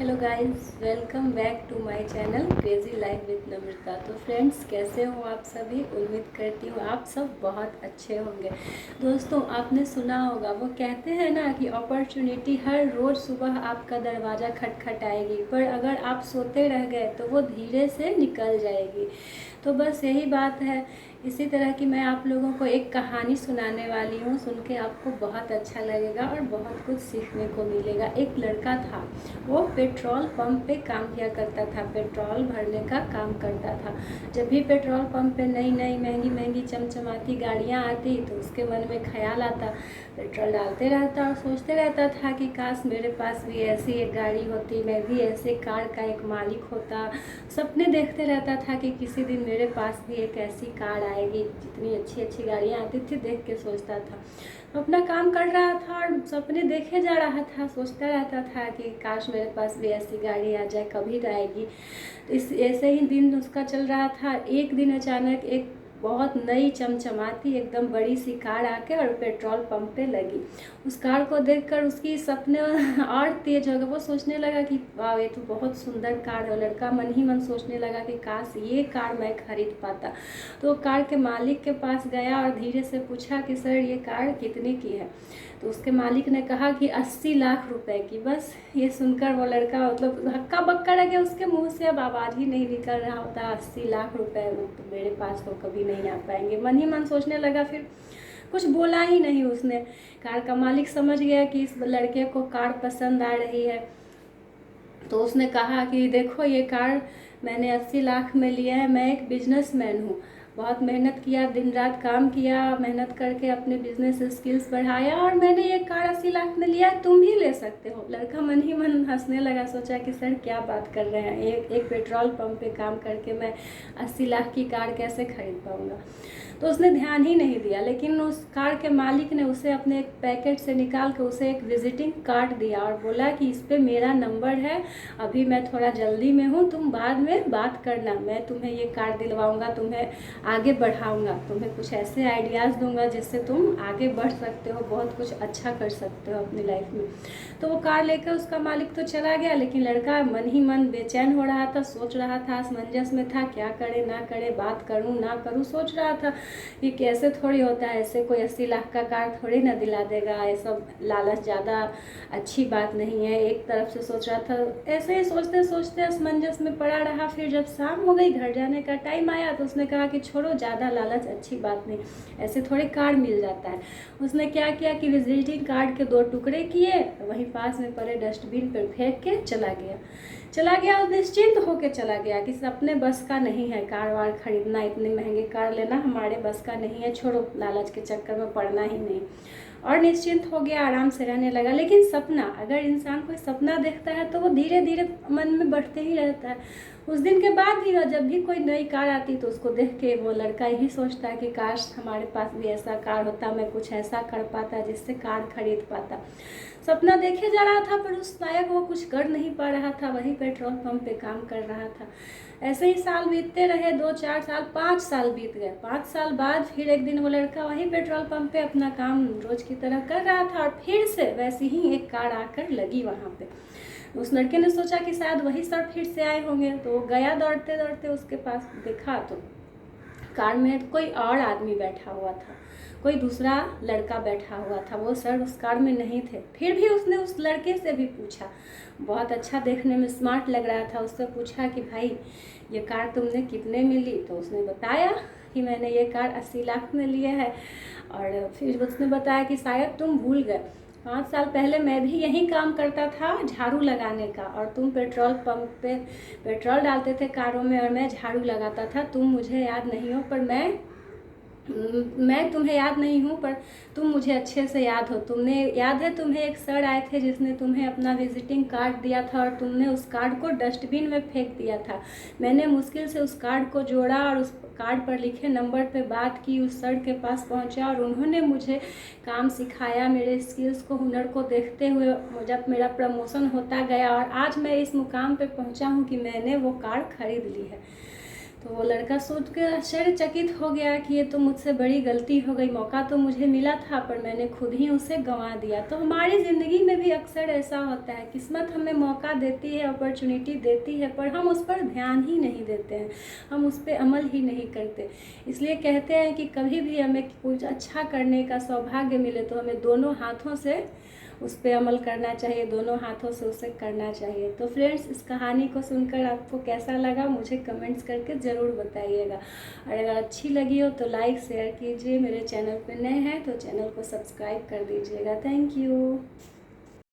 Hello guys, welcome back to my channel crazy life with Namrata. तो friends, कैसे हो आप सभी? उम्मीद करती हूँ आप सब बहुत अच्छे होंगे। दोस्तों, आपने सुना होगा, वो कहते हैं ना कि अपॉर्चुनिटी हर रोज़ सुबह आपका दरवाज़ा खटखटाएगी, पर अगर आप सोते रह गए तो वो धीरे से निकल जाएगी। तो बस यही बात है। इसी तरह की मैं आप लोगों को एक कहानी सुनाने वाली हूँ। सुन के आपको बहुत अच्छा लगेगा और बहुत कुछ सीखने को मिलेगा। एक लड़का था, वो पेट्रोल पंप पे काम किया करता था, पेट्रोल भरने का काम करता था। जब भी पेट्रोल पंप पे नई नई महंगी महंगी चमचमाती गाड़ियाँ आती तो उसके मन में ख्याल आता, पेट्रोल डालते रहता और सोचते रहता था कि काश मेरे पास भी ऐसी एक गाड़ी होती, मैं भी ऐसे कार का एक मालिक होता। सपने देखते रहता था कि किसी दिन मेरे पास भी एक ऐसी कार आएगी। जितनी अच्छी अच्छी गाड़ियाँ आती थी देख के सोचता था। अपना काम कर रहा था और सपने देखे जा रहा था, सोचता रहता था कि काश मेरे पास भी ऐसी गाड़ी आ जाए, कभी आएगी। इस ऐसे ही दिन उसका चल रहा था। एक दिन अचानक एक बहुत नई चमचमाती एकदम बड़ी सी कार आके और पेट्रोल पंप पे लगी। उस कार को देखकर उसकी सपने और तेज हो गए। वो सोचने लगा कि वाह, ये तो बहुत सुंदर कार है। लड़का मन ही मन सोचने लगा कि काश ये कार मैं खरीद पाता। तो कार के मालिक के पास गया और धीरे से पूछा कि सर, ये कार कितने की है? तो उसके मालिक ने कहा कि 80 लाख रुपए की। बस ये सुनकर वो लड़का मतलब हक्का बक्का रह गया। उसके मुंह से अब आवाज़ ही नहीं निकल रहा होता, 80 लाख रुपए तो मेरे पास तो कभी नहीं आ पाएंगे। मन ही मन सोचने लगा, फिर कुछ बोला ही नहीं उसने। कार का मालिक समझ गया कि इस लड़के को कार पसंद आ रही है। तो उसने कहा कि देखो, ये कार मैंने 80 लाख में लिया है। मैं एक बिजनेसमैन हूँ, बहुत मेहनत किया, दिन रात काम किया, मेहनत करके अपने बिजनेस स्किल्स बढ़ाया और मैंने ये कार 80 लाख में लिया, तुम भी ले सकते हो। लड़का मन ही मन हंसने लगा। सोचा कि सर क्या बात कर रहे हैं, एक पेट्रोल पंप पे काम करके मैं 80 लाख की कार कैसे खरीद पाऊँगा? तो उसने ध्यान ही नहीं दिया। लेकिन उस कार के मालिक ने उसे अपने एक पैकेट से निकाल कर उसे एक विजिटिंग कार्ड दिया और बोला कि इस पे मेरा नंबर है, अभी मैं थोड़ा जल्दी में हूँ, तुम बाद में बात करना, मैं तुम्हें ये कार दिलवाऊंगा, तुम्हें आगे बढ़ाऊंगा, तुम्हें कुछ ऐसे आइडियाज़ दूंगा जिससे तुम आगे बढ़ सकते हो, बहुत कुछ अच्छा कर सकते हो अपनी लाइफ में। तो वो कार लेकर उसका मालिक तो चला गया, लेकिन लड़का मन ही मन बेचैन हो रहा था, सोच रहा था, असमंजस में था, क्या करे ना करे, बात करूँ ना करूँ। सोच रहा था कि कैसे थोड़ी होता है, ऐसे कोई 80 लाख का कार थोड़ी ना दिला देगा, ये सब लालच ज़्यादा अच्छी बात नहीं है। एक तरफ से सोच रहा था, ऐसे ही सोचते सोचते असमंजस में पड़ा रहा। फिर जब शाम हो गई, घर जाने का टाइम आया, तो उसने कहा कि छोड़ो, ज़्यादा लालच अच्छी बात नहीं, ऐसे थोड़े कार मिल जाता है। उसने क्या किया कि विजिटिंग कार्ड के 2 टुकड़े किए, वहीं पास में पड़े डस्टबिन पर फेंक के चला गया और निश्चिंत होके चला गया कि अपने बस का नहीं है कार वार खरीदना, इतने महंगे कार लेना हमारे बस का नहीं है, छोड़ो, लालच के चक्कर में पड़ना ही नहीं। और निश्चिंत हो गया, आराम से रहने लगा। लेकिन सपना, अगर इंसान कोई सपना देखता है तो वो धीरे धीरे मन में बढ़ते ही रहता है। उस दिन के बाद भी जब भी कोई नई कार आती तो उसको देख के वो लड़का यही सोचता है कि काश हमारे पास भी ऐसा कार होता, मैं कुछ ऐसा कर पाता जिससे कार खरीद पाता। सपना देखे जा रहा था, पर उस लायक वो कुछ कर नहीं पा रहा था, वही पेट्रोल पंप पे काम कर रहा था। ऐसे ही साल बीतते रहे, 2-4 साल, 5 साल बीत गए। 5 साल बाद फिर एक दिन वो लड़का वही पेट्रोल पंप पे अपना काम रोज की तरह कर रहा था और फिर से वैसी ही एक कार आकर लगी वहाँ पे। उस लड़के ने सोचा कि शायद वही सर फिर से आए होंगे, तो वो गया दौड़ते दौड़ते उसके पास। देखा तो कार में कोई और आदमी बैठा हुआ था, कोई दूसरा लड़का बैठा हुआ था। वो सर उस कार में नहीं थे। फिर भी उसने उस लड़के से भी पूछा, बहुत अच्छा देखने में स्मार्ट लग रहा था, उससे पूछा कि भाई, ये कार तुमने कितने में ली? तो उसने बताया कि मैंने ये कार 80 लाख में लिया है। और फिर उसने बताया कि शायद तुम भूल गए, 5 साल पहले मैं भी यही काम करता था, झाड़ू लगाने का, और तुम पेट्रोल पंप पे पेट्रोल डालते थे कारों में और मैं झाड़ू लगाता था। तुम मुझे याद नहीं हो, पर मैं तुम्हें याद नहीं हूँ, पर तुम मुझे अच्छे से याद हो। तुमने याद है, तुम्हें एक सर आए थे जिसने तुम्हें अपना विजिटिंग कार्ड दिया था और तुमने उस कार्ड को डस्टबिन में फेंक दिया था। मैंने मुश्किल से उस कार्ड को जोड़ा और उस कार्ड पर लिखे नंबर पे बात की, उस सर के पास पहुंचा और उन्होंने मुझे काम सिखाया। मेरे स्किल्स को, हुनर को देखते हुए जब मेरा प्रमोशन होता गया और आज मैं इस मुकाम पे पहुंचा हूं कि मैंने वो कार खरीद ली है। तो वो लड़का सोच के आश्चर्यचकित हो गया कि ये तो मुझसे बड़ी गलती हो गई, मौका तो मुझे मिला था पर मैंने खुद ही उसे गंवा दिया। तो हमारी ज़िंदगी में भी अक्सर ऐसा होता है, किस्मत हमें मौका देती है, अपॉर्चुनिटी देती है, पर हम उस पर ध्यान ही नहीं देते हैं, हम उस पर अमल ही नहीं करते। इसलिए कहते हैं कि कभी भी हमें कुछ अच्छा करने का सौभाग्य मिले तो हमें दोनों हाथों से उस पर अमल करना चाहिए, दोनों हाथों से उसे करना चाहिए। तो फ्रेंड्स, इस कहानी को सुनकर आपको कैसा लगा मुझे कमेंट्स करके ज़रूर बताइएगा। और अगर अच्छी लगी हो तो लाइक शेयर कीजिए, मेरे चैनल पर नए हैं तो चैनल को सब्सक्राइब कर दीजिएगा। Thank you.